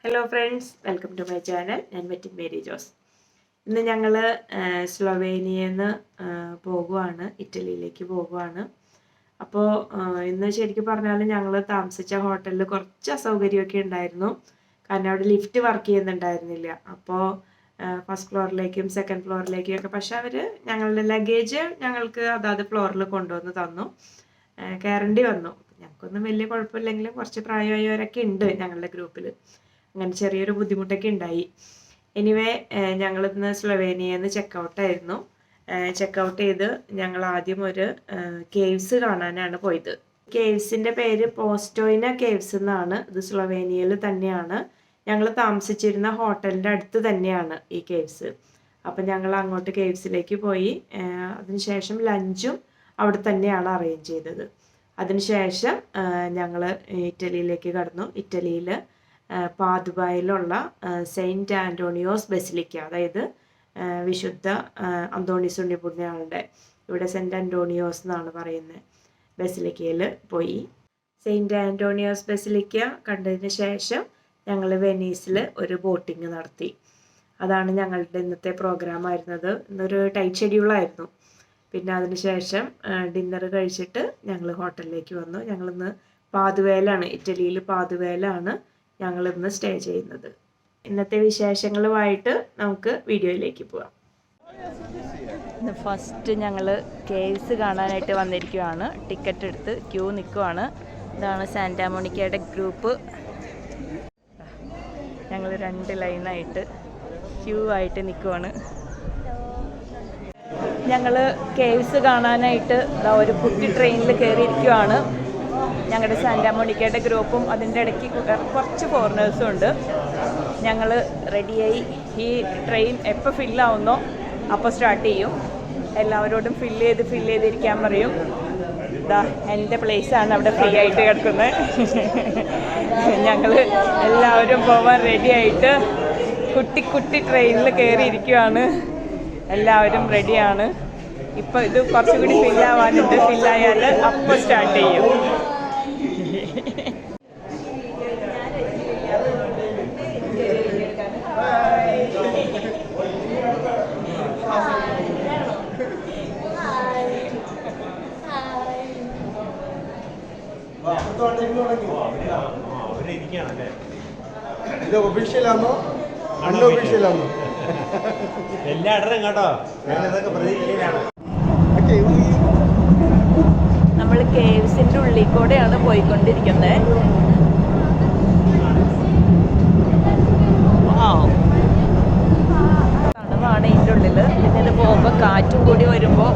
Hello friends, welcome to my channel. ഞാൻ മെറ്റിൻ മേരി ജോസ്. ഇന്ന് ഞങ്ങൾ സ്ലൊവേനിയയിൽ നിന്ന് പോകുവാണ്, ഇറ്റലിയിലേക്ക് പോകുവാണ്. അപ്പോൾ ഇന്ന് ശരിക്കും പറഞ്ഞാൽ ഞങ്ങൾ താമസിച്ച ഹോട്ടലിൽ കുറച്ച് അസൗകര്യമൊക്കെ ഉണ്ടായിരുന്നു. കാരണം അവിടെ ലിഫ്റ്റ് വർക്ക് ചെയ്യുന്നുണ്ടായിരുന്നില്ല. അപ്പോൾ ഫസ്റ്റ് ഫ്ലോറിലേക്കും സെക്കൻഡ് ഫ്ലോറിലേക്കും ഒക്കെ, പക്ഷെ അവർ ഞങ്ങളുടെ ലഗേജ് ഞങ്ങൾക്ക് അതാത് ഫ്ലോറിൽ കൊണ്ടുവന്ന് തന്നു. കയറേണ്ടി വന്നു. ഞങ്ങൾക്കൊന്നും വലിയ കുഴപ്പമില്ലെങ്കിലും കുറച്ച് പ്രായമായവരൊക്കെ ഉണ്ട് ഞങ്ങളുടെ ഗ്രൂപ്പിൽ. അങ്ങനെ ചെറിയൊരു ബുദ്ധിമുട്ടൊക്കെ ഉണ്ടായി. എനിവേ ഞങ്ങളിന്ന് സ്ലൊവേനിയയിൽ നിന്ന് ചെക്കൗട്ടായിരുന്നു. ചെക്കൗട്ട് ചെയ്ത് ഞങ്ങൾ ആദ്യം ഒരു കേവ്സ് കാണാനാണ് പോയത്. കേവ്സിൻ്റെ പേര് പോസ്റ്റോയിന കേവ്സ് എന്നാണ്. ഇത് സ്ലൊവേനിയയിൽ തന്നെയാണ്. ഞങ്ങൾ താമസിച്ചിരുന്ന ഹോട്ടലിൻ്റെ അടുത്ത് തന്നെയാണ് ഈ കേവ്സ്. അപ്പം ഞങ്ങൾ അങ്ങോട്ട് കേവ്സിലേക്ക് പോയി. അതിനുശേഷം ലഞ്ചും അവിടെ തന്നെയാണ് അറേഞ്ച് ചെയ്തത്. അതിനുശേഷം ഞങ്ങൾ ഇറ്റലിയിലേക്ക് കടന്നു. ഇറ്റലിയിൽ പാദുബായിലുള്ള സെയിൻറ്റ് ആൻ്റോണിയോസ് ബസിലിക്ക, അതായത് വിശുദ്ധ അന്തോണീസ് ഉണ്ണിപ്പുണ്യാളുടെ, ഇവിടെ സെൻറ്റ് ആൻ്റോണിയോസ് എന്നാണ് പറയുന്നത്, ബസിലിക്കയിൽ പോയി. സെയിൻറ്റ് ആൻ്റോണിയോസ് ബസിലിക്ക കണ്ടതിന് ശേഷം ഞങ്ങൾ വെനീസിൽ ഒരു ബോട്ടിങ് നടത്തി. അതാണ് ഞങ്ങളുടെ ഇന്നത്തെ പ്രോഗ്രാം ആയിരുന്നത്. ഇന്നൊരു ടൈറ്റ് ഷെഡ്യൂളായിരുന്നു. പിന്നെ അതിന് ശേഷം ഡിന്നർ കഴിച്ചിട്ട് ഞങ്ങൾ ഹോട്ടലിലേക്ക് വന്നു. ഞങ്ങളിന്ന് പാദുവയിലാണ്, ഇറ്റലിയിൽ പാദുവയിലാണ് ഞങ്ങളിന്ന് സ്റ്റേ ചെയ്യുന്നത്. ഇന്നത്തെ വിശേഷങ്ങളുമായിട്ട് നമുക്ക് വീഡിയോയിലേക്ക് പോവാം. ഇന്ന് ഫസ്റ്റ് ഞങ്ങൾ കേവ്സ് കാണാനായിട്ട് വന്നിരിക്കുകയാണ്. ടിക്കറ്റ് എടുത്ത് ക്യൂ നിൽക്കുവാണ്. ഇതാണ് സാന്റാ മോണിക്കയുടെ ഗ്രൂപ്പ്. ഞങ്ങൾ 2 ലൈനായിട്ട് ക്യൂ ആയിട്ട് നിൽക്കുവാണ്. ഞങ്ങൾ കേവ്സ് കാണാനായിട്ട് ഒരു കുട്ടി ട്രെയിനിൽ കയറിയിരിക്കുവാണ്. ഞങ്ങളുടെ സാന്റാ മോണിക്കയുടെ ഗ്രൂപ്പും അതിൻ്റെ ഇടയ്ക്ക് കുറച്ച് ഫോറിനേഴ്സും ഉണ്ട്. ഞങ്ങൾ റെഡിയായി. ഈ ട്രെയിൻ എപ്പോൾ ഫില്ലാവുന്നോ അപ്പോൾ സ്റ്റാർട്ട് ചെയ്യും. എല്ലാവരോടും ഫില്ല് ചെയ്തിരിക്കാൻ പറയും. ഇതാ എൻ്റെ പ്ലേസാണ് അവിടെ ഫ്രീ ആയിട്ട് കിടക്കുന്നത്. ഞങ്ങൾ എല്ലാവരും പോവാൻ റെഡിയായിട്ട് കുട്ടി ട്രെയിനിൽ കയറിയിരിക്കുകയാണ്. എല്ലാവരും റെഡിയാണ്. ഇപ്പോൾ ഇത് കുറച്ചുകൂടി ഫില്ലാവാനുണ്ട്. ഫില്ലായാൽ അപ്പോൾ സ്റ്റാർട്ട് ചെയ്യും. ഇത് ഒഫീഷ്യലാണോ അൺഒഫീഷ്യലാണോ? എല്ലാം ഇടണം കേട്ടോ. ഞാനിതൊക്കെ പ്രതീക്ഷയിലാണ്. നമ്മൾ കേവ്സിൻ്റെ ഉള്ളിൽ കൂടെയാണ് പോയിക്കൊണ്ടിരിക്കുന്നത്. തണുവാണ് ഇതിൻ്റെ ഉള്ളിൽ. പിന്നെ ഇത് പോകുമ്പോൾ കാറ്റും കൂടി വരുമ്പോൾ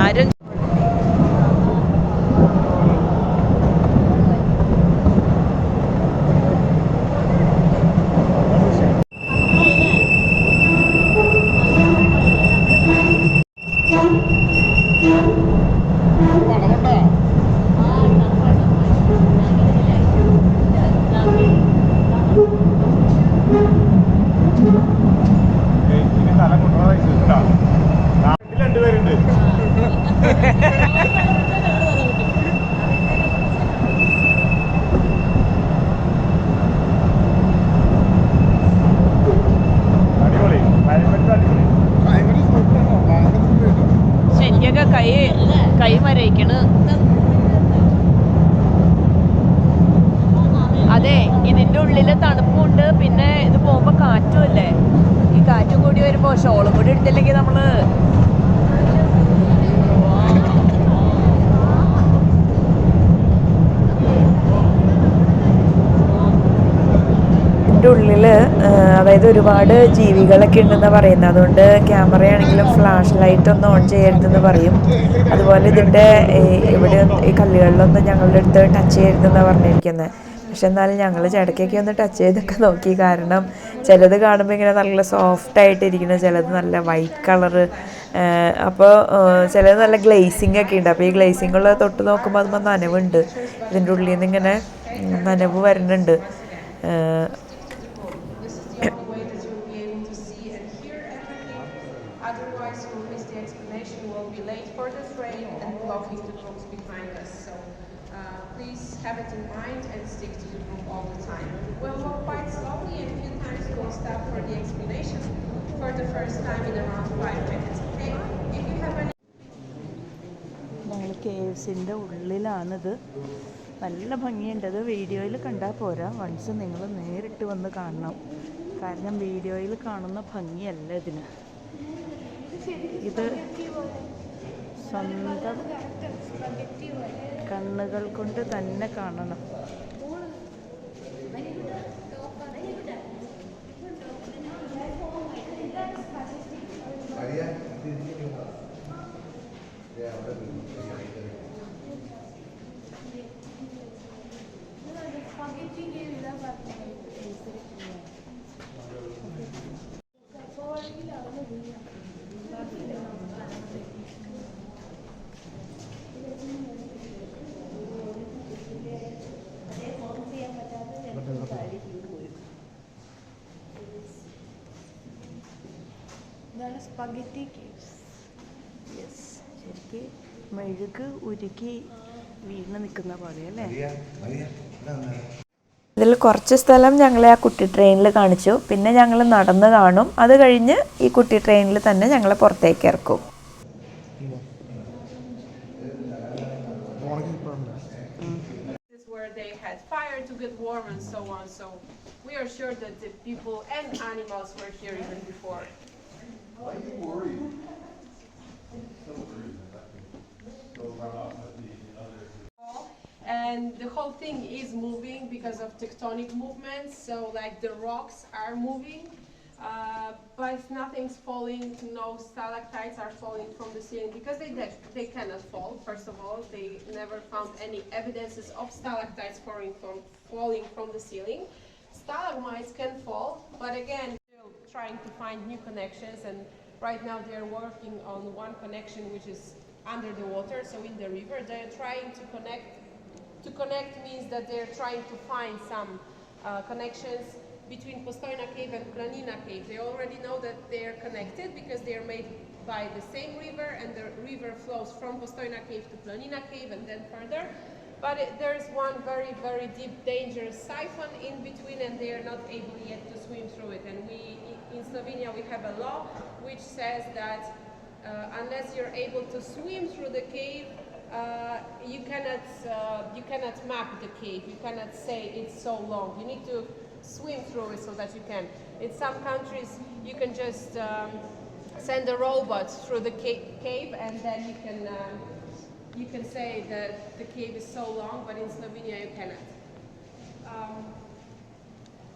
ആരും ശരിക്കൊക്കെ കൈ മരയിക്കണ്. അതെ, ഇതിൻ്റെ ഉള്ളിൽ തണുപ്പുണ്ട്. പിന്നെ ഇത് പോകുമ്പോൾ കാറ്റും അല്ലേ. ഈ കാറ്റും കൂടി വരുമ്പോൾ ഷോളും കൂടി എടുത്തില്ലെങ്കിൽ നമ്മള് ഉള്ളിൽ, അതായത് ഒരുപാട് ജീവികളൊക്കെ ഉണ്ടെന്ന് പറയുന്നത്. അതുകൊണ്ട് ക്യാമറയാണെങ്കിലും ഫ്ലാഷ് ലൈറ്റ് ഒന്നും ഓൺ ചെയ്യരുതെന്ന് പറയും. അതുപോലെ ഇതിൻ്റെ ഇവിടെ ഈ കല്ലുകളിലൊന്നും ഞങ്ങളുടെ അടുത്ത് ടച്ച് ചെയ്യരുതെന്നാണ് പറഞ്ഞിരിക്കുന്നത്. പക്ഷെ എന്നാലും ഞങ്ങൾ ഇടയ്ക്കൊക്കെ ഒന്ന് ടച്ച് ചെയ്തൊക്കെ നോക്കി. കാരണം ചിലത് കാണുമ്പോൾ ഇങ്ങനെ നല്ല സോഫ്റ്റായിട്ടിരിക്കുന്നത്, ചിലത് നല്ല വൈറ്റ് കളറ്, അപ്പോൾ ചിലത് നല്ല ഗ്ലേസിങ് ഒക്കെ ഉണ്ട്. അപ്പോൾ ഈ ഗ്ലേസിങ്ങുള്ള തൊട്ട് നോക്കുമ്പോൾ അതുമ്പോൾ നനവുണ്ട്. ഇതിൻ്റെ ഉള്ളിൽ നിന്ന് ഇങ്ങനെ നനവ് വരുന്നുണ്ട്. Otherwise, you will miss the explanation. You will be late for the train and blocking the groups behind us. So please have it in mind and stick to the group all the time. We'll walk quite slowly, and a few times we'll stop for the explanation for the first time in around 5 minutes. Okay? If you have any ഞങ്ങൾ കേവ്സിൻ്റെ ഉള്ളിലാണിത്. നല്ല ഭംഗിയുണ്ട്. അത് വീഡിയോയിൽ കണ്ടാൽ പോരാ, once നിങ്ങൾ നേരിട്ട് വന്ന് കാണണം. കാരണം വീഡിയോയിൽ കാണുന്ന ഭംഗിയല്ല ഇതിന്. ഇത് സ്വന്തം കണ്ണുകൾ കൊണ്ട് തന്നെ കാണണം. ഇതാണ് സ്പഗറ്റി കേവ്സ്. യെസ്, ശരിക്കും മെഴുക് ഉരുക്കി വീണ് നിൽക്കുന്ന പോലെ അല്ലേ. ഇതിൽ കുറച്ച് സ്ഥലം ഞങ്ങളെ ആ കുട്ടി ട്രെയിനിൽ കാണിച്ചു. പിന്നെ ഞങ്ങൾ നടന്ന് കാണും. അത് കഴിഞ്ഞ് ഈ കുട്ടി ട്രെയിനിൽ തന്നെ ഞങ്ങളെ പുറത്തേക്ക് ഇറക്കും. to get warm and so on, so we are sure that the people and animals were here even before. Why are you worried? And the whole thing is moving because of tectonic movements, so like the rocks are moving, but nothing's falling, no stalactites are falling from the ceiling because they cannot fall. First of all, they never found any evidences of stalactites falling from the ceiling. Stalagmites can fall, but again, still trying to find new connections, and right now they're working on one connection which is under the water, so in the river. They're trying to connect. To connect means that they're trying to find some connections between Postojna Cave and Planina Cave. They already know that they're connected because they're made by the same river, and the river flows from Postojna Cave to Planina Cave and then further. But there's one very, very deep, dangerous siphon in between, and they are not able yet to swim through it. And in Slovenia, we have a law which says that unless you're able to swim through the cave, you cannot map the cave. You cannot say it's so long. You need to swim through it so that you can. In some countries, you can just send a robot through the cave, and then you can say that the cave is so long. But in Slovenia, you cannot.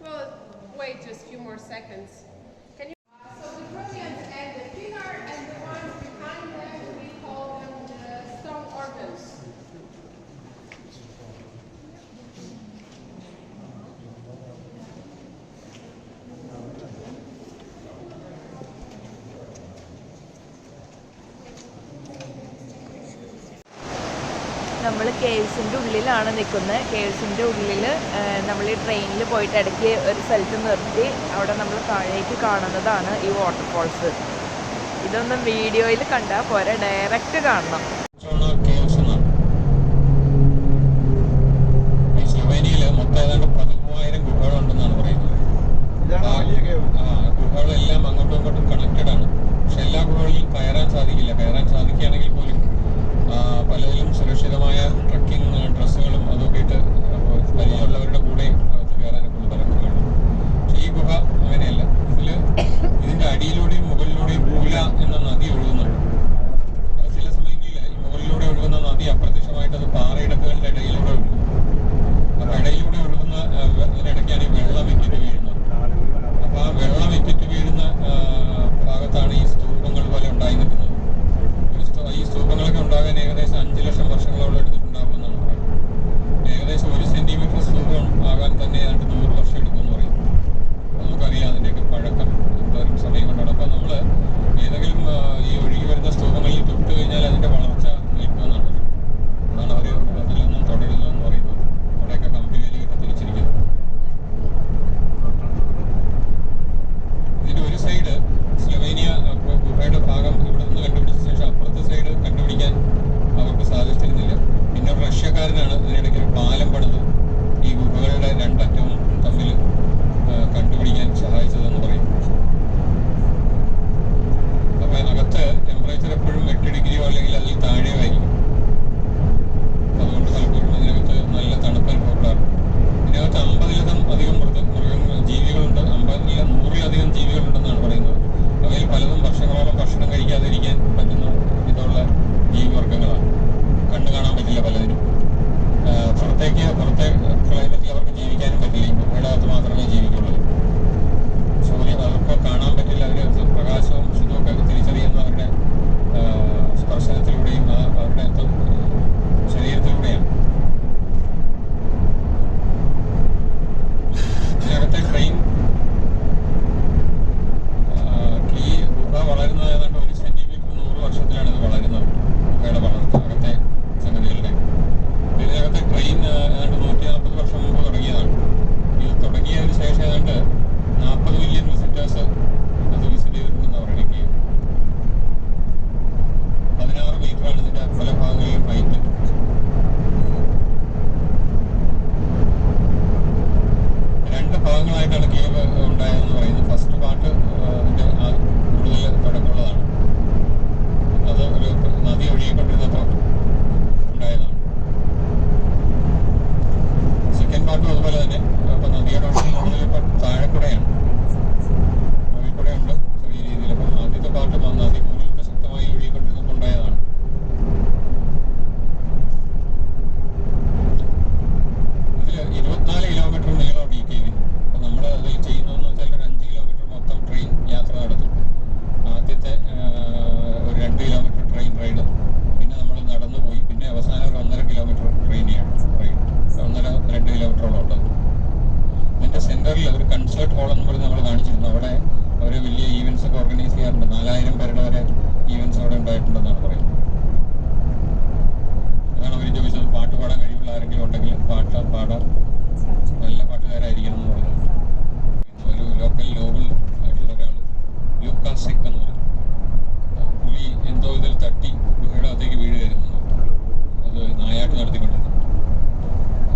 Well, wait just a few more seconds. Can you? So the brilliant and the thinner, and the ones behind them, we call them the stone organs. നമ്മൾ കേവ്സിൻ്റെ ഉള്ളിലാണ് നിൽക്കുന്നത്. കേവ്സിൻ്റെ ഉള്ളിൽ നമ്മൾ ഈ ട്രെയിനിൽ പോയിട്ട് ഇടയ്ക്ക് ഒരു സ്ഥലത്ത് നിർത്തി അവിടെ നമ്മൾ താഴേക്ക് കാണുന്നതാണ് ഈ വാട്ടർഫോൾസ്. ഇതൊന്നും വീഡിയോയിൽ കണ്ടാൽ പോരാ, ഡയറക്റ്റ് കാണണം. സ്ലൊവേനിയയിൽ മൊത്തം ഏതാണ്ട് 13,000 ഗുഹകളുണ്ടെന്നാണ് പറയുന്നത്. ഗുഹകളെല്ലാം അങ്ങോട്ടും ഇങ്ങോട്ടും കണക്റ്റഡ് ആണ്. പക്ഷെ എല്ലാ ഗുഹകളിലും കയറാൻ സാധിക്കില്ല. കയറാൻ സാധിക്കുകയാണെങ്കിൽ പോലും പലതിലും സുരക്ഷിതമായ ട്രക്കിംഗ് ഡ്രസ്സുകളും അതൊക്കെ ഇട്ട് പരിചയമുള്ളവരുടെ കൂടെ അകത്ത് കയറാനൊക്കെ പലപ്പോഴും. പക്ഷെ ഈ ഗുഹ അങ്ങനെയല്ല. ഇതിന്റെ അടിയിലൂടെയും മുകളിലൂടെയും പൂല എന്ന നദി ഒഴുകുന്നുണ്ട്. ചില സമയങ്ങളിൽ ഈ 2 ഭാഗങ്ങളായിട്ടാണ് കേവ് ഉണ്ടായതെന്ന് പറയുന്നത്. ഫസ്റ്റ് പാർട്ട് അതിൻ്റെ കൂടുതൽ തുടക്കമുള്ളതാണ്. അത് ഒരു നദി ഒഴുകിക്കൊണ്ടിരുന്നപ്പോൾ ഉണ്ടായതാണ്. സെക്കൻഡ് പാർട്ടും അതുപോലെ തന്നെ. അപ്പം നദിയുടെ ഒഴുക്ക് കൂടുതൽ ഇപ്പം താഴെക്കൂടെയാണ്, മുകളിൽ കൂടെ ഉണ്ട് ചെറിയ രീതിയിൽ. അപ്പം ആദ്യത്തെ പാർട്ട് നദി കൂടുതൽ ശക്തമായി ഒഴുകിക്കൊണ്ടിരുന്നപ്പോൾ ഉണ്ടായതാണ്. ഇതിൽ 24 കിലോമീറ്റർ നീളമുണ്ട് ഈ കേവിന്. അപ്പം നമ്മൾ അതിൽ ചെയ്യുന്നതെന്ന് വെച്ചാൽ ഒരു 5 കിലോമീറ്റർ മൊത്തം ട്രെയിൻ യാത്ര നടത്തും. ആദ്യത്തെ ഒരു 2 കിലോമീറ്റർ ട്രെയിൻ റൈഡ്, പിന്നെ നമ്മൾ നടന്നു പോയി, പിന്നെ അവസാനം ഒരു 1.5 കിലോമീറ്റർ ട്രെയിനിയാണ് റൈഡ്. 1.5-2 കിലോമീറ്ററോളം ഉണ്ട്. ഇതിൻ്റെ സെൻറ്ററിൽ ഒരു കൺസേർട്ട് ഹോൾ എന്ന് പറഞ്ഞ് നമ്മൾ കാണിച്ചിരുന്നു. അവിടെ അവർ വലിയ ഈവൻറ്റ്സ് ഒക്കെ ഓർഗനൈസ് ചെയ്യാറുണ്ട്. 4000 പേരുടെ വരെ ഈവൻറ്റ്സ് അവിടെ ഉണ്ടായിട്ടുണ്ടെന്നാണ് പറയുന്നത്. അതാണ് അവർ ചോദിച്ചത്, പാട്ട് പാടാൻ കഴിവുള്ള ആരെങ്കിലും ഉണ്ടെങ്കിൽ പാടാം, നല്ല പാട്ടുകാരായിരിക്കണം എന്ന് പറഞ്ഞു. ഒരു ലോക്കൽ നോബിൾ ആയിട്ടുള്ള ഒരാൾ ലൂക്കാസിക് എന്ന് പറയും. പുലി എന്തോ ഇതിൽ തട്ടി ഗുഹയുടെ അകത്തേക്ക് വീഴുകയായിരുന്നു. അത് നായാട്ട് നടത്തിക്കൊണ്ടിരുന്നു.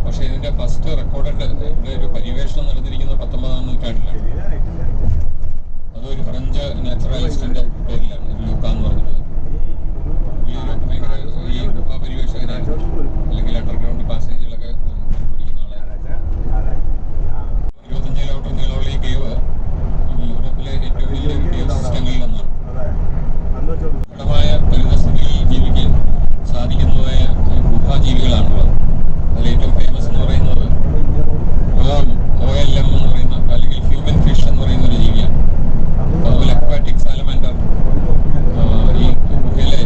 പക്ഷേ ഇതിൻ്റെ ഫസ്റ്റ് റെക്കോർഡ് ഇവിടെ ഒരു പര്യവേഷണം നടന്നിരിക്കുന്നത് 19-ാം നൂറ്റാണ്ടിലാണ്. അതൊരു ഫ്രഞ്ച് നാച്ചുറലിസ്റ്റിൻ്റെ പേരിലാണ്, ലൂക്ക എന്ന് പറഞ്ഞത്. ഈ ഒരു ഭയങ്കര ഈ ഗുഹ പര്യവേഷകനായിരുന്നു, അല്ലെങ്കിൽ അണ്ടർഗ്രൗണ്ട് പാസേജുകളൊക്കെ പിടിക്കുന്ന ആളായിരുന്നു. 25 കിലോമീറ്റർ നീളമുള്ള ഈ കേവ് യൂറോപ്പിലെ ഏറ്റവും വലിയ കേവ് സിസ്റ്റങ്ങളിൽ ഒന്നാണ്. ദൃഢമായ പരിതസ്ഥിതിയിൽ ജീവിക്കാൻ സാധിക്കുന്നതായ ഗുഹാജീവികളാണുള്ളത്. അതിൽ ഏറ്റവും ഫേമസ് എന്ന് പറയുന്നത് OLM എന്ന് പറയുന്ന, അല്ലെങ്കിൽ ഹ്യൂമൻ ഫിഷ് എന്ന് പറയുന്ന ഒരു ജീവിയാണ്. Aquatic salamander. ഈ ഗുഹയിലെ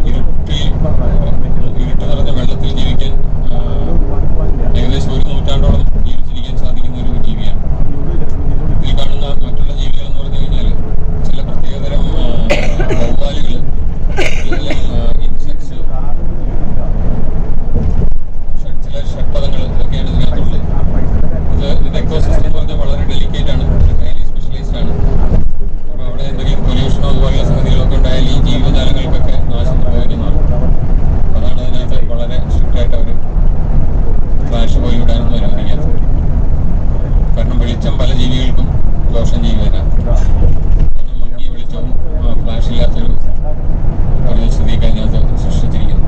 ഇരുട്ട് നിറഞ്ഞ വെള്ളത്തിൽ ജീവിക്കാൻ ഏകദേശം 1 നൂറ്റാണ്ടോളം ജീവിച്ചിരിക്കാൻ സാധിക്കുന്ന ഒരു ജീവിയാണ്. ഇതിൽ കാണുന്ന മറ്റുള്ള ജീവികൾ എന്ന് പറഞ്ഞു കഴിഞ്ഞാൽ ചില പ്രത്യേകതരം വവ്വാലുകൾ, ഇൻസെക്ട്സ്, ചില ഷഡ്പദങ്ങൾ ഒക്കെയാണ് ഇതിനകത്തുള്ളത്. ഇത് എക്കോസിസ്റ്റം എന്ന് പറഞ്ഞാൽ വളരെ ഡെലിക്കേറ്റ് ആണ്, ഹൈലി സ്പെഷ്യലൈസ്ഡ് ആണ്. അപ്പോൾ അവിടെ എന്തെങ്കിലും പൊല്യൂഷനോ അതുപോലുള്ള സംഗതികളൊക്കെ ഉണ്ടായാൽ ഈ ജീവജാലങ്ങൾക്കൊക്കെ നാശം സംഭവിക്കുന്നതാണ്. അതാണ് അതിനകത്ത് വളരെ സ്ട്രിക്റ്റായിട്ട് അവർ ഫ്ലാഷ് പോയി വിടാനൊന്നും അനുവദിക്കാത്തത്. കാരണം വെളിച്ചം പല ജീവികൾക്കും ദോഷം ചെയ്യുന്നതിനകത്ത്. കാരണം മങ്ങിയ വെളിച്ചവും ഫ്ലാഷ് ഇല്ലാത്തൊരു പരിസ്ഥിതിയൊക്കെ അതിനകത്ത് സൃഷ്ടിച്ചിരിക്കുന്നത്.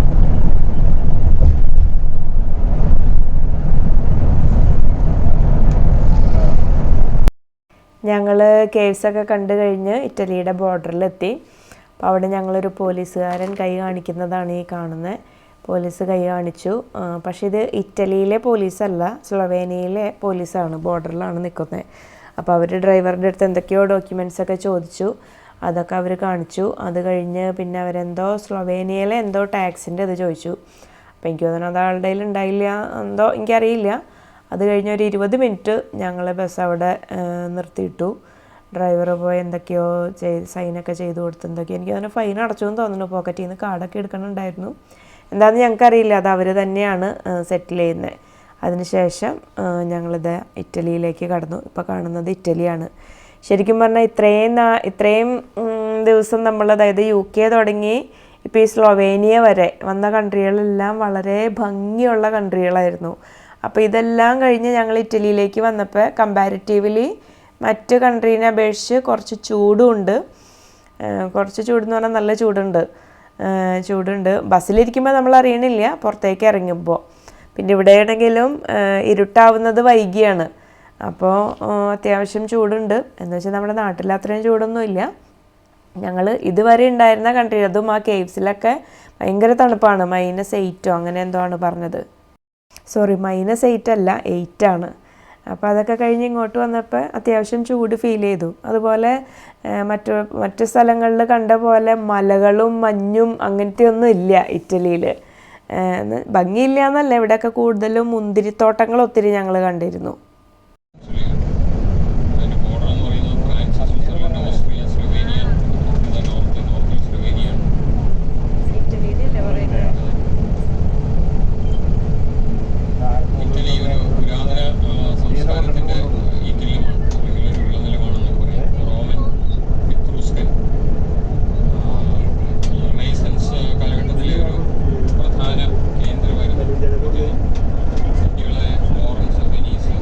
ഞങ്ങൾ കേവ്സൊക്കെ കണ്ടു കഴിഞ്ഞ് ഇറ്റലിയുടെ ബോർഡറിലെത്തി. അപ്പോൾ അവിടെ ഞങ്ങളൊരു പോലീസുകാരൻ കൈ കാണിക്കുന്നതാണ് ഈ കാണുന്നത്. പോലീസ് കൈ കാണിച്ചു. പക്ഷേ ഇത് ഇറ്റലിയിലെ പോലീസല്ല, സ്ലൊവേനിയയിലെ പോലീസാണ്, ബോർഡറിലാണ് നിൽക്കുന്നത്. അപ്പോൾ അവർ ഡ്രൈവറുടെ അടുത്ത് എന്തൊക്കെയോ ഡോക്യുമെൻറ്റ്സ് ഒക്കെ ചോദിച്ചു. അതൊക്കെ അവർ കാണിച്ചു. അത് കഴിഞ്ഞ് പിന്നെ അവരെന്തോ സ്ലൊവേനിയയിലെ എന്തോ ടാക്സിൻ്റെ ഇത് ചോദിച്ചു. അപ്പോൾ എനിക്ക് തോന്നുന്നു അത് ആളുടെ കയ്യിൽ ഉണ്ടായില്ല, എന്തോ എനിക്കറിയില്ല. അത് കഴിഞ്ഞ് ഒരു 20 മിനിറ്റ് ഞങ്ങൾ ബസ് അവിടെ നിർത്തിയിട്ടു. ഡ്രൈവർ പോയി എന്തൊക്കെയോ സൈനൊക്കെ ചെയ്ത് കൊടുത്ത് എന്തൊക്കെയോ എനിക്ക് തോന്നുന്നു ഫൈൻ അടച്ചു എന്ന് തോന്നുന്നു. പോക്കറ്റിൽ നിന്ന് കാർഡൊക്കെ എടുക്കണുണ്ടായിരുന്നു. എന്താണെന്ന് ഞങ്ങൾക്കറിയില്ല, അത് അവർ തന്നെയാണ് സെറ്റിൽ ചെയ്യുന്നത്. അതിനുശേഷം ഞങ്ങളിത് ഇറ്റലിയിലേക്ക് കടന്നു. ഇപ്പോൾ കാണുന്നത് ഇറ്റലിയാണ്. ശരിക്കും പറഞ്ഞാൽ ഇത്രയും ദിവസം നമ്മൾ, അതായത് UK തുടങ്ങി ഇപ്പോൾ ഈ സ്ലൊവേനിയ വരെ വന്ന കൺട്രികളെല്ലാം വളരെ ഭംഗിയുള്ള കൺട്രികളായിരുന്നു. അപ്പോൾ ഇതെല്ലാം കഴിഞ്ഞ് ഞങ്ങൾ ഇറ്റലിയിലേക്ക് വന്നപ്പോൾ കമ്പാരിറ്റീവ്ലി മറ്റ് കൺട്രീനെ അപേക്ഷിച്ച് കുറച്ച് ചൂടുണ്ട്. കുറച്ച് ചൂടെന്ന് പറഞ്ഞാൽ നല്ല ചൂടുണ്ട്. ബസ്സിലിരിക്കുമ്പോൾ നമ്മൾ അറിയണില്ല, പുറത്തേക്ക് ഇറങ്ങുമ്പോൾ. പിന്നെ ഇവിടെയാണെങ്കിലും ഇരുട്ടാവുന്നത് വൈകിയാണ്. അപ്പോൾ അത്യാവശ്യം ചൂടുണ്ട്. എന്ന് വെച്ചാൽ നമ്മുടെ നാട്ടിൽ അത്രയും ചൂടൊന്നുമില്ല. ഞങ്ങൾ ഇതുവരെ ഉണ്ടായിരുന്ന കൺട്രി, അതും ആ കേവ്സിലൊക്കെ ഭയങ്കര തണുപ്പാണ്. -8 അങ്ങനെ എന്തോ ആണ് പറഞ്ഞത്. സോറി, -8 അല്ല, 8 ആണ്. അപ്പോൾ അതൊക്കെ കഴിഞ്ഞ് ഇങ്ങോട്ട് വന്നപ്പോൾ അത്യാവശ്യം ചൂട് ഫീൽ ചെയ്തു. അതുപോലെ മറ്റു സ്ഥലങ്ങളിൽ കണ്ട പോലെ മലകളും മഞ്ഞും അങ്ങനത്തെ ഒന്നും ഇല്ല ഇറ്റലിയിൽ. ഭംഗിയില്ല എന്നല്ല, ഇവിടെയൊക്കെ കൂടുതലും മുന്തിരിത്തോട്ടങ്ങൾ ഒത്തിരി ഞങ്ങൾ കണ്ടിരുന്നു. കാലഘട്ടത്തിലെ ഒരു പ്രധാന കേന്ദ്രമായിരുന്നു. സിറ്റികളായ ഫ്ലോറൻസ്, വെനീസ്,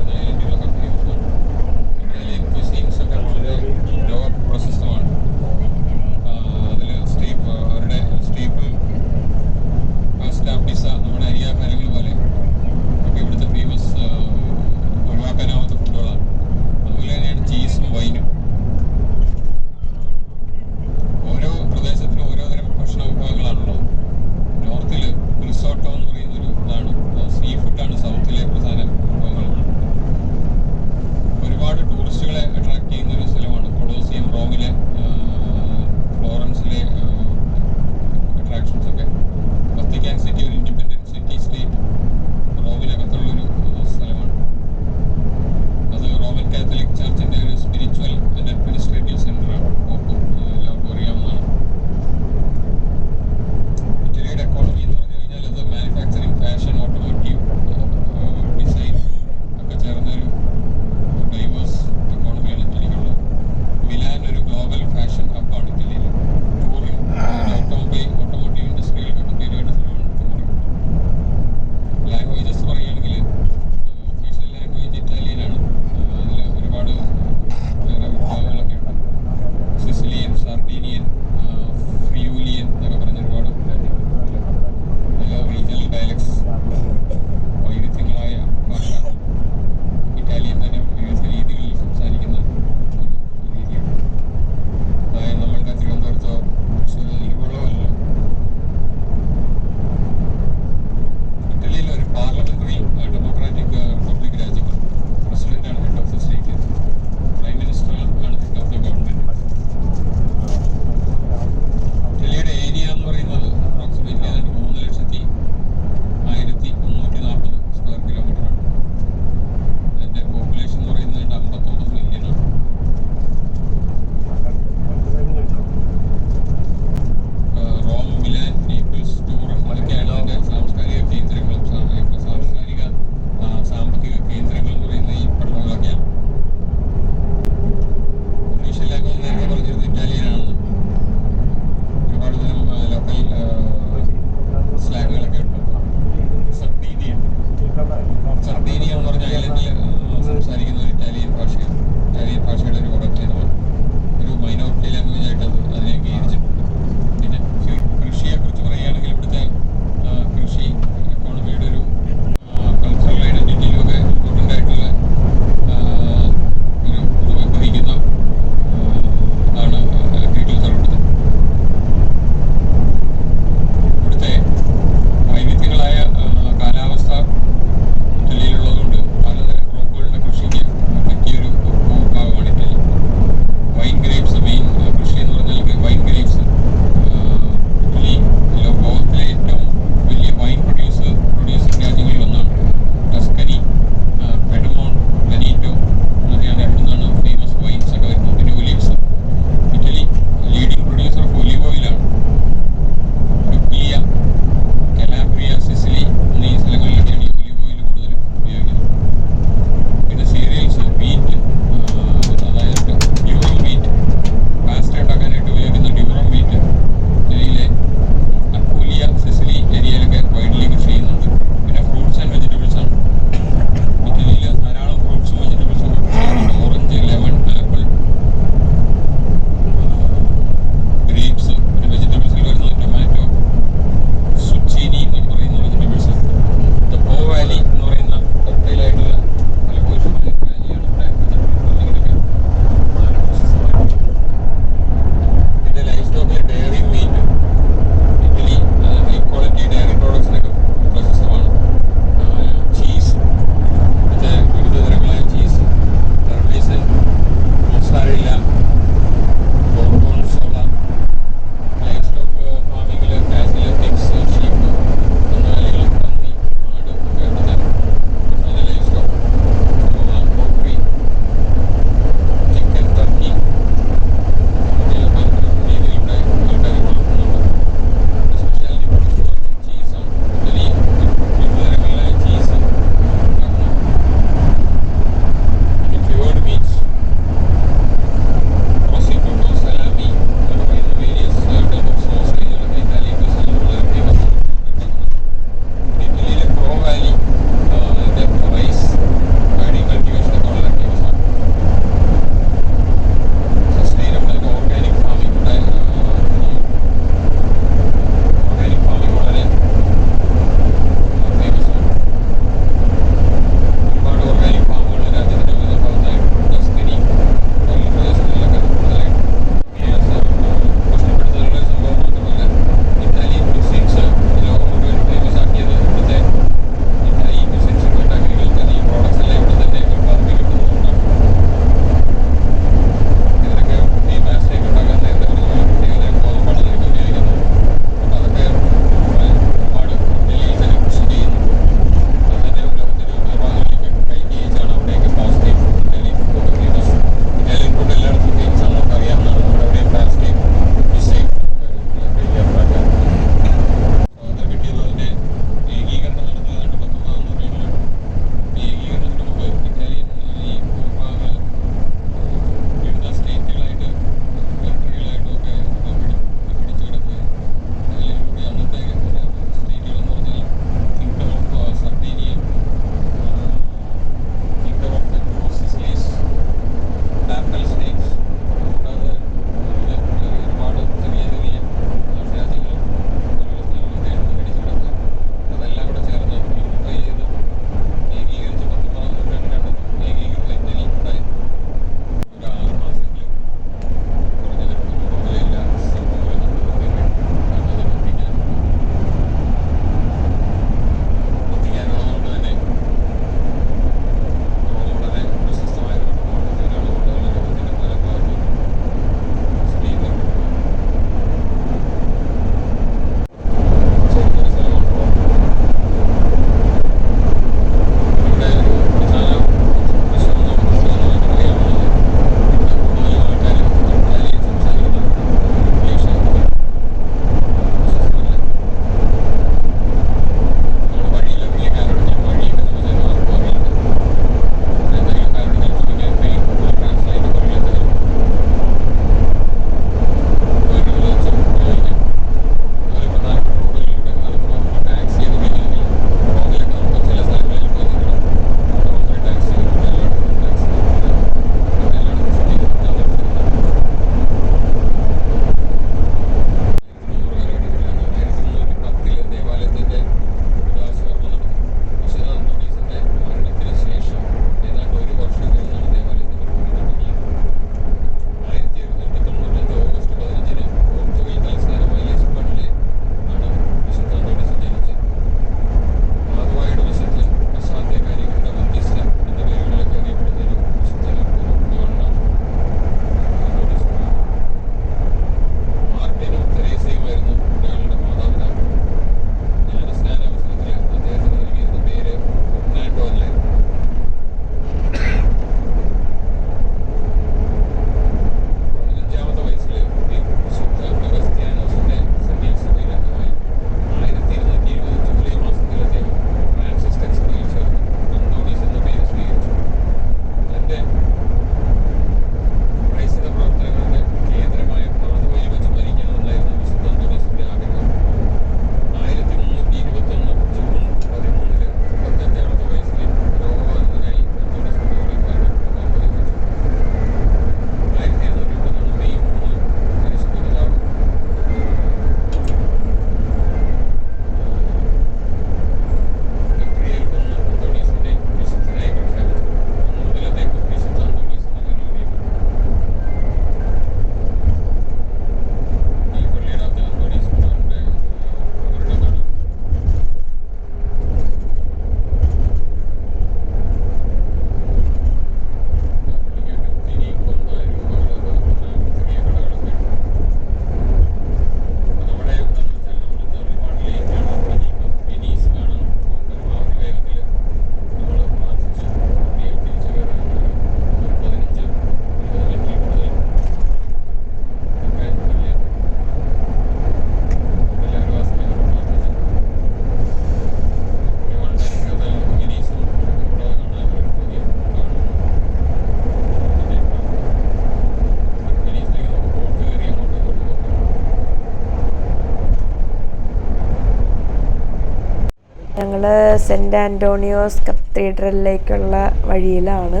സെൻറ്റ് ആൻ്റോണിയോസ് കത്തീഡ്രലിലേക്കുള്ള വഴിയിലാണ്.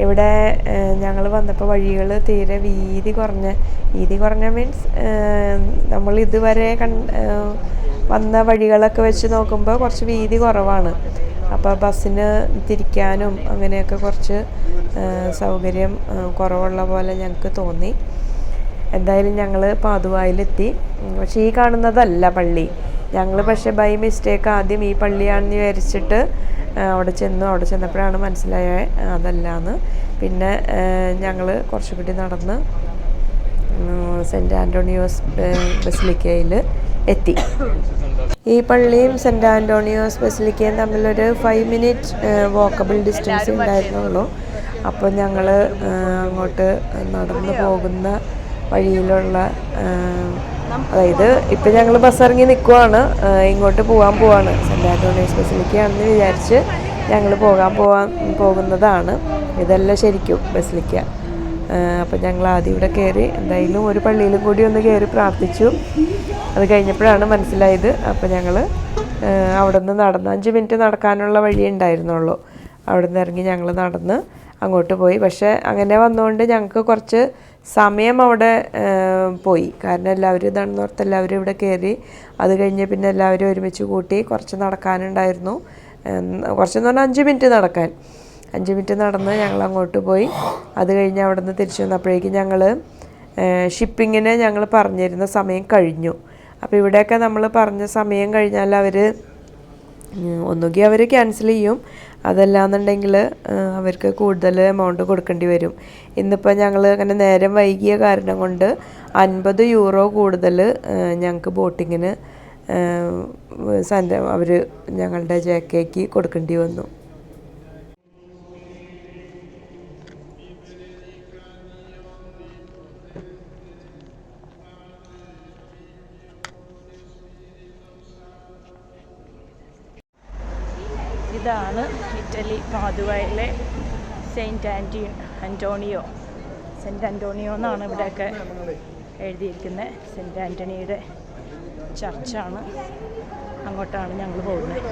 ഇവിടെ ഞങ്ങൾ വന്നപ്പോൾ വഴികൾ തീരെ വീതി കുറഞ്ഞ മീൻസ് നമ്മൾ ഇതുവരെ വന്ന വഴികളൊക്കെ വെച്ച് നോക്കുമ്പോൾ കുറച്ച് വീതി കുറവാണ്. അപ്പോൾ ബസ്സിന് തിരിക്കാനും അങ്ങനെയൊക്കെ കുറച്ച് സൗകര്യം കുറവുള്ള പോലെ ഞങ്ങൾക്ക് തോന്നി. എന്തായാലും ഞങ്ങൾ പാതുവായിലെത്തി. പക്ഷേ ഈ കാണുന്നതല്ല പള്ളി. ഞങ്ങൾ പക്ഷേ ബൈ മിസ്റ്റേക്ക് ആദ്യം ഈ പള്ളിയാണെന്ന് വിചാരിച്ചിട്ട് അവിടെ ചെന്നപ്പോഴാണ് മനസ്സിലായത് അതല്ലാന്ന്. പിന്നെ ഞങ്ങൾ കുറച്ചുകൂടി നടന്ന് സെൻറ്റ് ആൻ്റോണിയോസ് ബസിലിക്കയിൽ എത്തി. ഈ പള്ളിയും സെൻറ്റ് ആൻ്റോണിയോസ് ബസിലിക്കയും തമ്മിലൊരു 5 മിനിറ്റ് വാക്കബിൾ ഡിസ്റ്റൻസ് ഉണ്ടായിരുന്നുള്ളൂ. അപ്പോൾ ഞങ്ങൾ അങ്ങോട്ട് നടന്നു പോകുന്ന വഴിയിലുള്ള അതായത് ഇപ്പം ഞങ്ങൾ ബസ് ഇറങ്ങി നിൽക്കുവാണ്, ഇങ്ങോട്ട് പോവാണ്. സെൻറ്റ് ആൻ്റോണിയോസ് ബസിലിക്കയാണെന്ന് വിചാരിച്ച് ഞങ്ങൾ പോകുന്നതാണ്. ഇതല്ല ശരിക്കും ബസിലിക്ക. അപ്പം ഞങ്ങൾ ആദ്യം ഇവിടെ കയറി എന്തായാലും ഒരു പള്ളിയിലും കൂടി ഒന്ന് കയറി പ്രാർത്ഥിച്ചു. അത് കഴിഞ്ഞപ്പോഴാണ് മനസ്സിലായത്. അപ്പോൾ ഞങ്ങൾ അവിടെ നിന്ന് നടന്ന് 5 മിനിറ്റ് നടക്കാനുള്ള വഴി ഉണ്ടായിരുന്നുള്ളൂ. അവിടെ നിന്ന് ഇറങ്ങി ഞങ്ങൾ നടന്ന് അങ്ങോട്ട് പോയി. പക്ഷേ അങ്ങനെ വന്നുകൊണ്ട് ഞങ്ങൾക്ക് കുറച്ച് സമയം അവിടെ പോയി. കാരണം എല്ലാവരും ഇതാണെന്നോർത്ത് എല്ലാവരും ഇവിടെ കയറി. അത് കഴിഞ്ഞ് പിന്നെ എല്ലാവരും ഒരുമിച്ച് കൂട്ടി കുറച്ച് നടക്കാനുണ്ടായിരുന്നു. കുറച്ചെന്ന് പറഞ്ഞാൽ 5 മിനിറ്റ് നടക്കാൻ. 5 മിനിറ്റ് നടന്ന് ഞങ്ങൾ അങ്ങോട്ട് പോയി. അത് കഴിഞ്ഞ് അവിടെ നിന്ന് തിരിച്ചു വന്നപ്പോഴേക്കും ഞങ്ങൾ ഷിപ്പിങ്ങിന് ഞങ്ങൾ പറഞ്ഞിരുന്ന സമയം കഴിഞ്ഞു. അപ്പോൾ ഇവിടെയൊക്കെ നമ്മൾ പറഞ്ഞ സമയം കഴിഞ്ഞാൽ ഒന്നുകിൽ അവർ ക്യാൻസൽ ചെയ്യും, അതല്ലാന്നുണ്ടെങ്കിൽ അവർക്ക് കൂടുതൽ എമൗണ്ട് കൊടുക്കേണ്ടി വരും. ഇന്നിപ്പോൾ ഞങ്ങൾ അങ്ങനെ നേരം വൈകിയ കാരണം കൊണ്ട് 50 യൂറോ കൂടുതൽ ഞങ്ങൾക്ക് ബോട്ടിങ്ങിന് അവർ ഞങ്ങളുടെ ജേക്കേക്ക് കൊടുക്കേണ്ടി വന്നു. ഇതാണ് ഇറ്റലി പാദുവയിലെ സെൻറ്റ് ആൻ്റോണിയോ എന്നാണ് ഇവിടെയൊക്കെ എഴുതിയിരിക്കുന്നത്. സെൻറ്റ് ആൻ്റണിയുടെ ചർച്ചാണ്. അങ്ങോട്ടാണ് ഞങ്ങൾ പോകുന്നത്.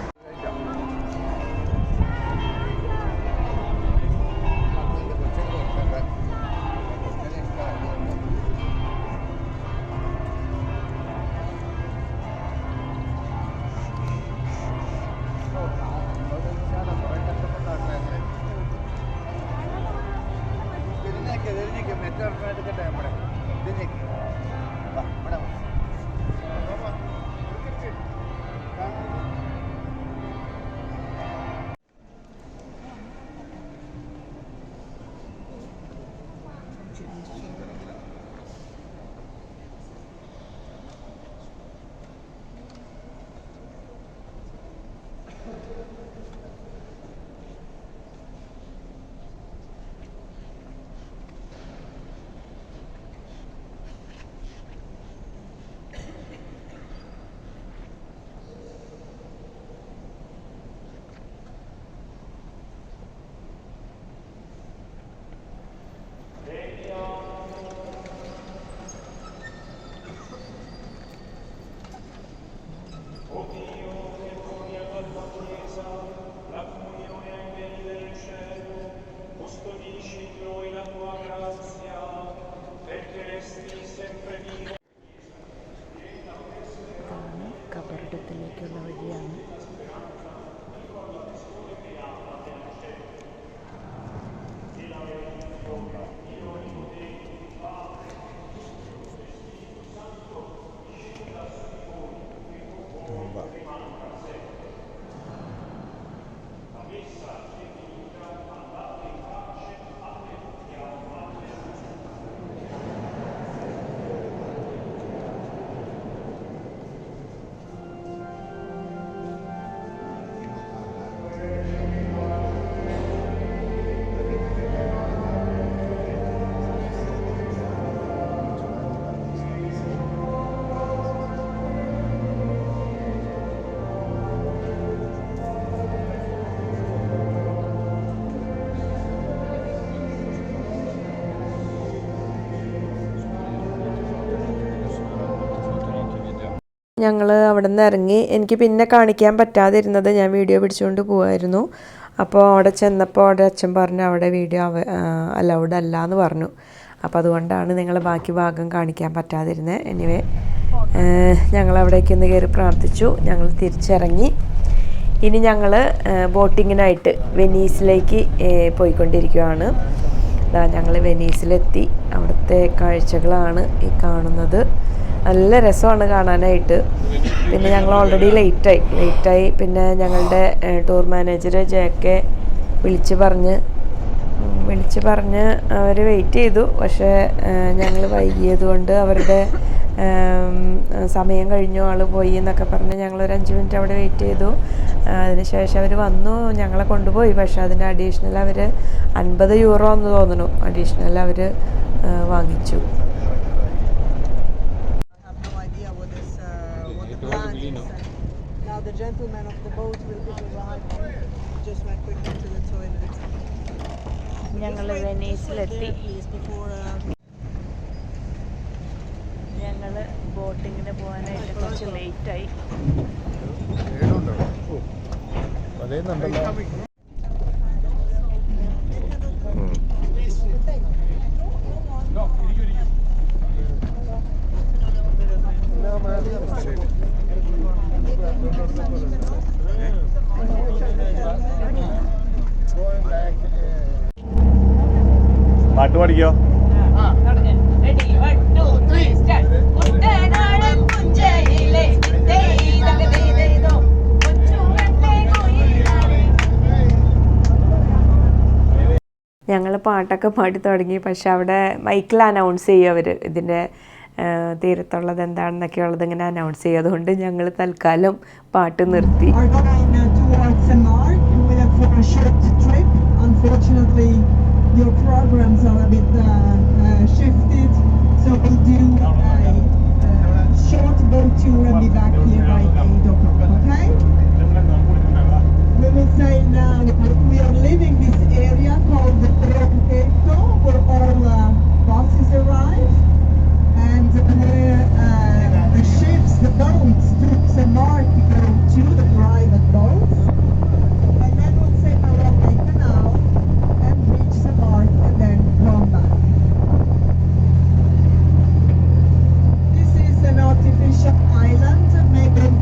ഞങ്ങൾ അവിടെ നിന്ന് ഇറങ്ങി. എനിക്ക് പിന്നെ കാണിക്കാൻ പറ്റാതിരുന്നത് ഞാൻ വീഡിയോ പിടിച്ചുകൊണ്ട് പോവായിരുന്നു. അപ്പോൾ അവിടെ ചെന്നപ്പോൾ അവിടെ അച്ഛൻ പറഞ്ഞു അവിടെ വീഡിയോ അലൗഡ് അല്ല എന്ന് പറഞ്ഞു. അപ്പോൾ അതുകൊണ്ടാണ് നിങ്ങൾ ബാക്കി ഭാഗം കാണിക്കാൻ പറ്റാതിരുന്നത്. എനിവേ ഞങ്ങൾ അവിടേക്ക് ഒന്ന് കയറി പ്രാർത്ഥിച്ചു. ഞങ്ങൾ തിരിച്ചിറങ്ങി. ഇനി ഞങ്ങൾ ബോട്ടിങ്ങിനായിട്ട് വെനീസിലേക്ക് പോയിക്കൊണ്ടിരിക്കുകയാണ്. ഞങ്ങൾ വെനീസിലെത്തി. അവിടുത്തെ കാഴ്ചകളാണ് ഈ കാണുന്നത്. നല്ല രസമാണ് കാണാനായിട്ട്. പിന്നെ ഞങ്ങൾ ഓൾറെഡി ലേറ്റായി. പിന്നെ ഞങ്ങളുടെ ടൂർ മാനേജർ ജെക്കെ വിളിച്ച് പറഞ്ഞ് അവർ വെയിറ്റ് ചെയ്തു. പക്ഷേ ഞങ്ങൾ വൈകിയത് കൊണ്ട് അവരുടെ സമയം കഴിഞ്ഞു, ആൾ പോയി എന്നൊക്കെ പറഞ്ഞ് ഞങ്ങളൊരു 5 മിനിറ്റ് അവിടെ വെയിറ്റ് ചെയ്തു. അതിനുശേഷം അവർ വന്നു, ഞങ്ങളെ കൊണ്ടുപോയി. പക്ഷേ അതിന് അഡീഷണൽ അവർ 50 യൂറോ എന്ന് തോന്നുന്നു അഡീഷണൽ അവർ വാങ്ങിച്ചു. The gentleman of the boat will be arriving. Just went quickly to the toilet. ഞങ്ങൾ വെനീസിലെത്തി. ഞങ്ങൾ ബോട്ടിങ്ങിന് പോകാനായിട്ട് കുറച്ച് ലേറ്റായി. പാട്ട് പഠിക്കോ? ഞങ്ങൾ പാട്ടൊക്കെ പാടി തുടങ്ങി. പക്ഷെ അവിടെ മൈക്കിൽ അനൗൺസ് ചെയ്യും അവർ ഇതിൻ്റെ തീരത്തുള്ളത് എന്താണെന്നൊക്കെ ഉള്ളത് ഇങ്ങനെ അനൗൺസ് ചെയ്യും. അതുകൊണ്ട് ഞങ്ങൾ തൽക്കാലം പാട്ട് നിർത്തി. Your programs are a bit shifted, so we'll do a short boat tour and be back here by 8 o'clock, okay? We will say now we are leaving this area called the Trochetto, where all buses arrive, and the ships, the boats, took some mark to go to the private boats, and then we'll say around the canal and reach the mark and then come back. This is an artificial island made in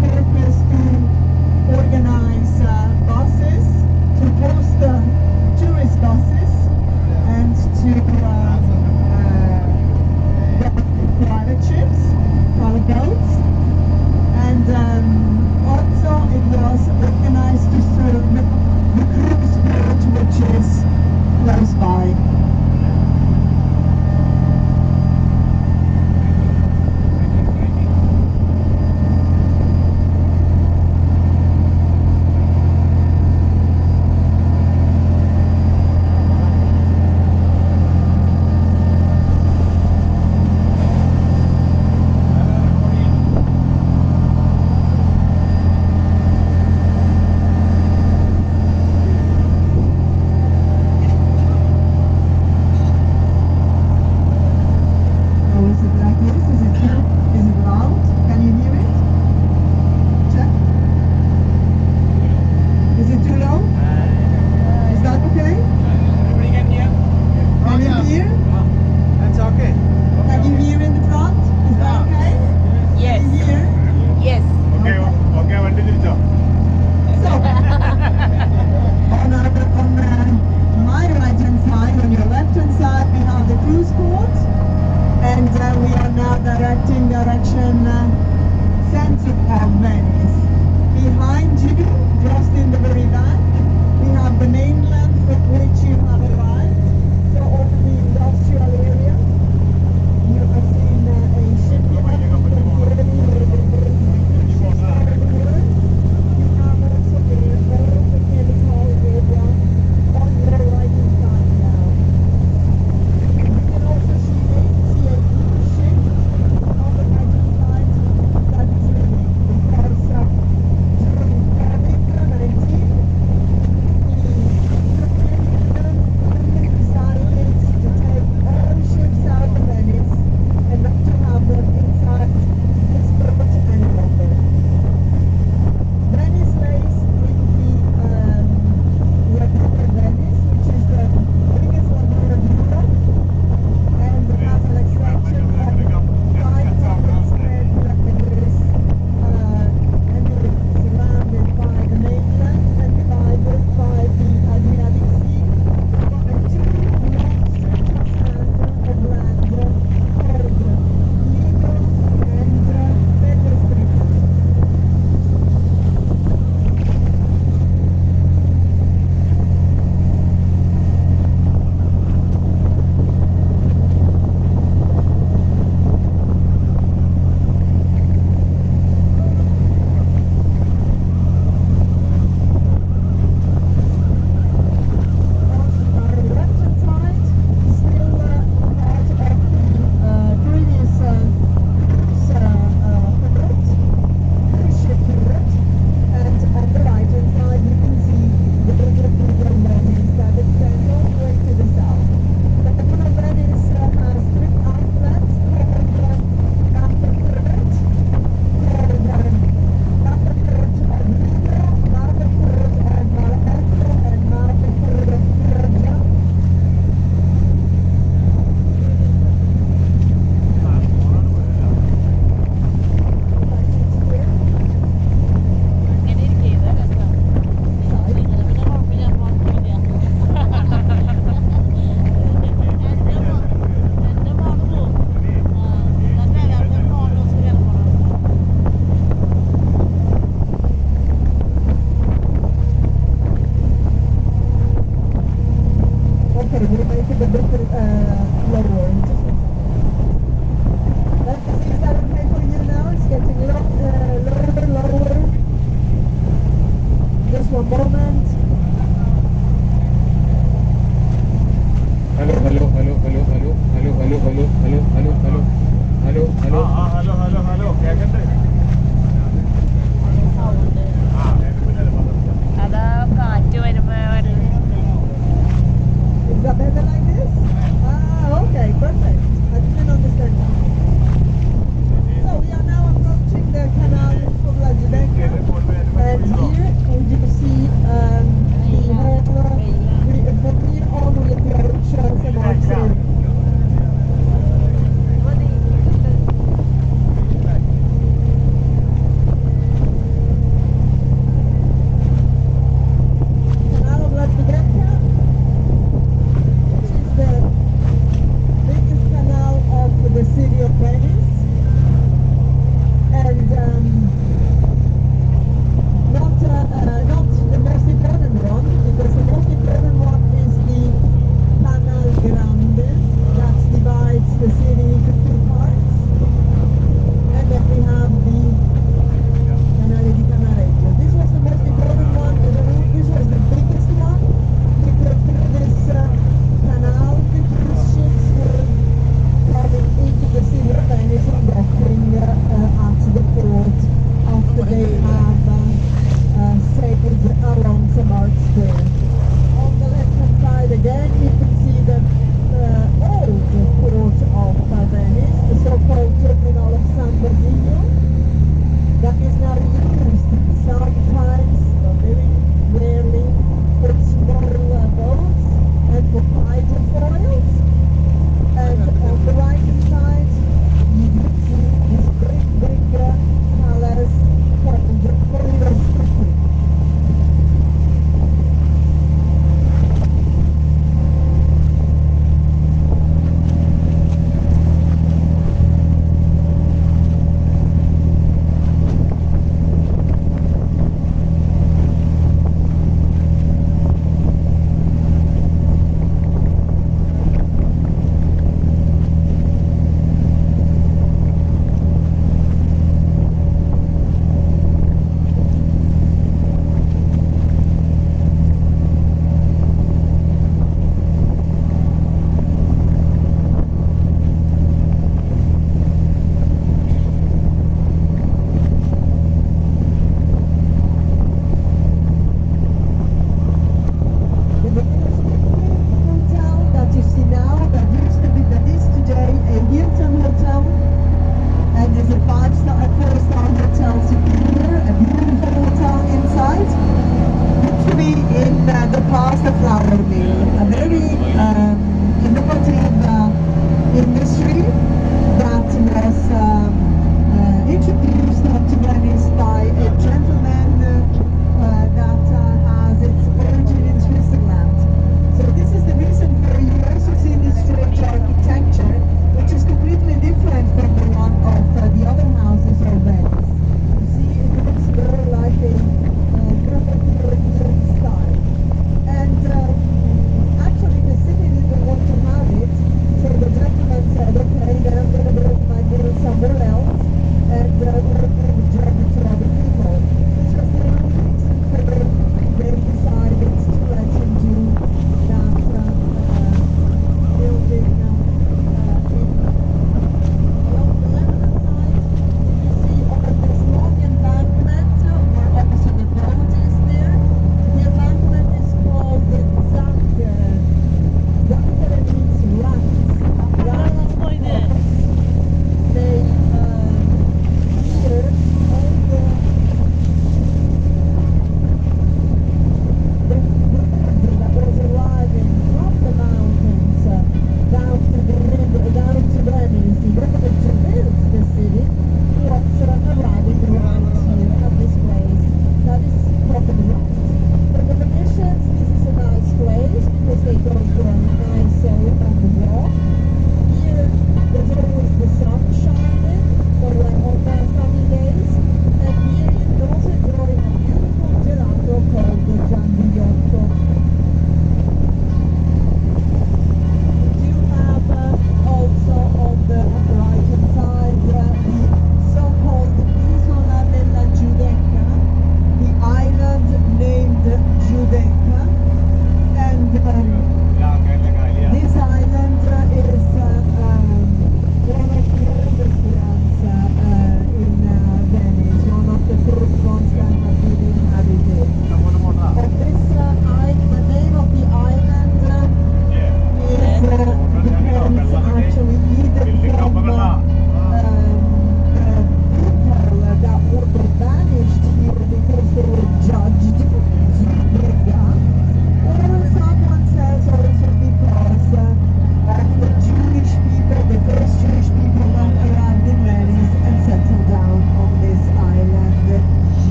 Okay, we'll make it a bit lower. Is that okay for you now? It's getting lower. Just one moment. Hello hello hello hello hello hello hello hello hello hello hello hello hello hello hello കേക്കണ്ടേ അതാ കാറ്റ് വരുമ്പോ Is that better like this? Okay, perfect. I didn't understand that. So we are now approaching the canal of La Giudecca, and here you see the whole, from here on we approach some also. Canal of La Giudecca, which is the biggest canal of the city of Venice, and not the most important one, because the most important one is the Canal Grande that divides the city into two parts, and then we have the Canale di Canareggio. This was the most important one, this was the biggest one, because through this canal the cruise ships were coming into the city of Venice and docking at the port after they have sailed along St. Mark's Square. On the left-hand side again you can see the old port of Venice, the so-called terminal of San Basilio, that is now used sometimes, very rarely, for small boats and for hydrofoils. And on the right-hand side, you can see this big palace called the Corriere Stucchi. somewhere else, and we're going to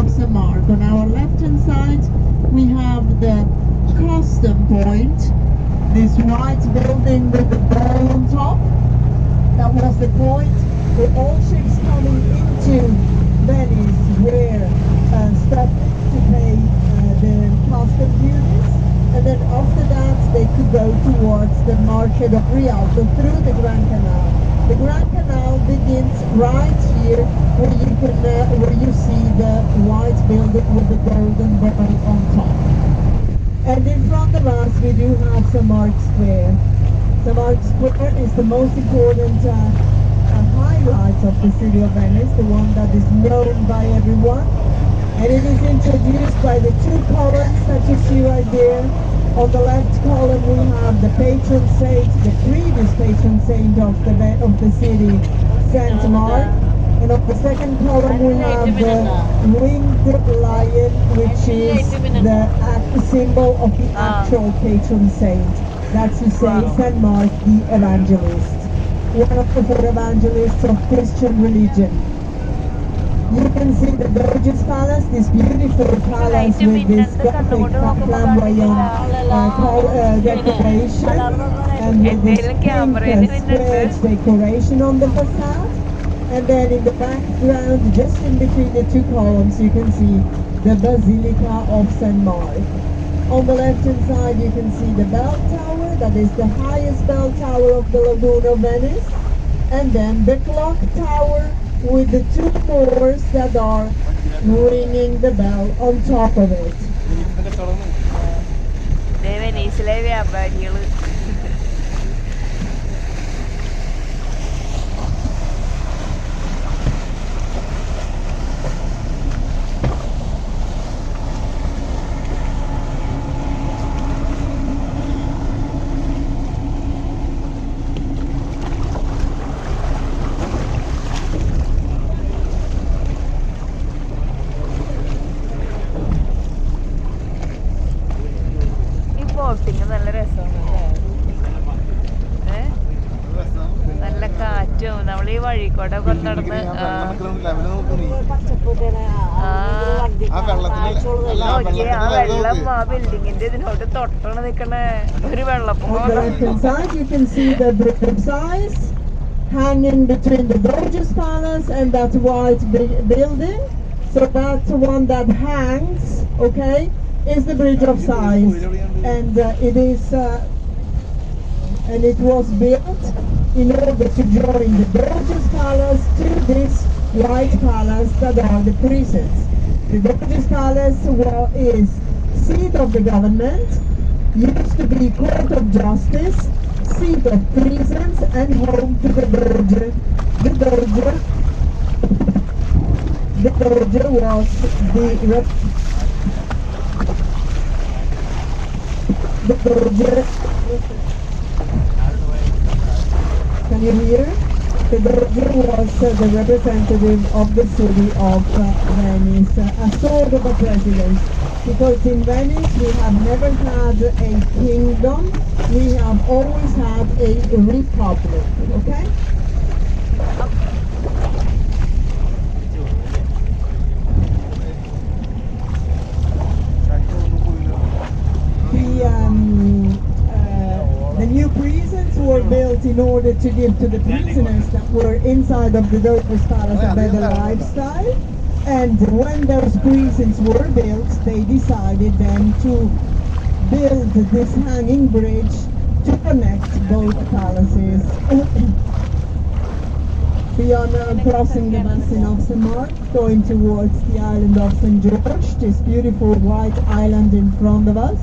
of St. Mark. On our left-hand side, we have the custom point, this white building with the ball on top. That was the point where all ships coming into Venice were stopping to pay their custom duties. And then after that, they could go towards the market of Rialto through the Grand Canal. The Grand Canal begins right here, where you see the white building with the golden ball on top. And in front of us, we do have St. Mark Square. St. Mark Square is the most important highlight of the city of Venice, the one that is known by everyone. And it is introduced by the two columns that you see right there. On the left column we have the patron saint, the previous patron saint of the city, Saint Mark. And on the second column we have the winged lion, which is the symbol of the actual patron saint. That's to say Saint Mark the Evangelist, one of the four evangelists of Christian religion. You can see the Doge's Palace, this beautiful palace with this Gothic flamboyant decoration and with this pink squares decoration on the facade. And then in the background, just in between the two columns, you can see the Basilica of St. Mark. On the left-hand side, you can see the bell tower, that is the highest bell tower of the Lagoon of Venice. And then the clock tower with the two doors that are ringing the bell on top of it. വെനീസിലെ വ്യാപാരികൾ boating നല്ല രസമാണ്. നല്ല കാറ്റും നമ്മൾ ഈ വഴിക്കോടെ കൊണ്ട് നടന്ന് നോക്കിയേ ആ വെള്ളം ആ ബിൽഡിങ്ങിന്റെ ഇതിനോട് തൊട്ടാണ് നിക്കണേ. ഒരു വെള്ളപ്പൊക്കം hanging between the Doge's Palace and that white building. So that's the one that hangs, okay, is the Bridge of Sighs. And it is and it was built in order to join the Doge's Palace to this white palace that are the prisons. The Doge's Palace is seat of the government, used to be court of justice, seat of prisons, and home to the Doge. The Doge was the Doge. Can you hear? The Doge was the representative of the city of Venice, a sort of a president. Because in Venice we have never had a kingdom, we have always had a republic, okay? The new prisons were built in order to give to the prisoners that were inside of the Doge's Palace a better lifestyle. And when those prisons were built, they decided then to build this hanging bridge to connect both palaces. We are now crossing the basin of St. Mark, going towards the island of St. George, this beautiful white island in front of us,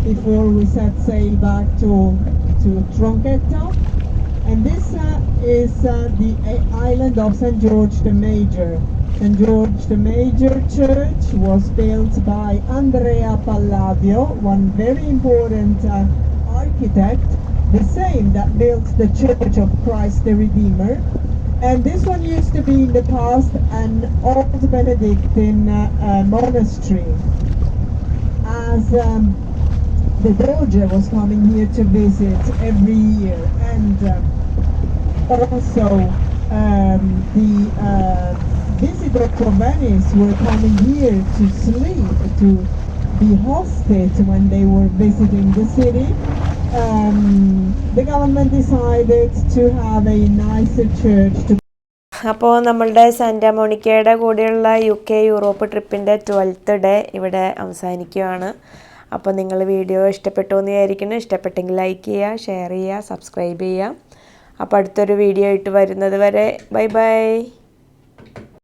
before we set sail back to Tronchetta. And this is the island of St. George the Major. St. George the Major Church was built by Andrea Palladio, one very important architect, the same that built the Church of Christ the Redeemer. And this one used to be in the past an old Benedictine monastery. As the Doge was coming here to visit every year, and also the visitor from Venice were coming here to sleep, to be hosted when they were visiting the city. The government decided to have a nicer church to അപ്പോൾ നമ്മളുടെ Santa മോണിക്കയുടെ കൂടെയുള്ള UK Europe ട്രിപ്പിൻ്റെ 12th day ഇവിടെ അവസാനിക്കുകയാണ്. അപ്പോൾ നിങ്ങൾ video ഇഷ്ടപ്പെട്ടു എന്ന് വിചാരിക്കുന്നു. ഇഷ്ടപ്പെട്ടെങ്കിൽ ലൈക്ക് ചെയ്യുക, ഷെയർ ചെയ്യുക, സബ്സ്ക്രൈബ് ചെയ്യുക. അപ്പോൾ അടുത്തൊരു വീഡിയോ ആയിട്ട് വരുന്നത് വരെ ബൈ ബൈ.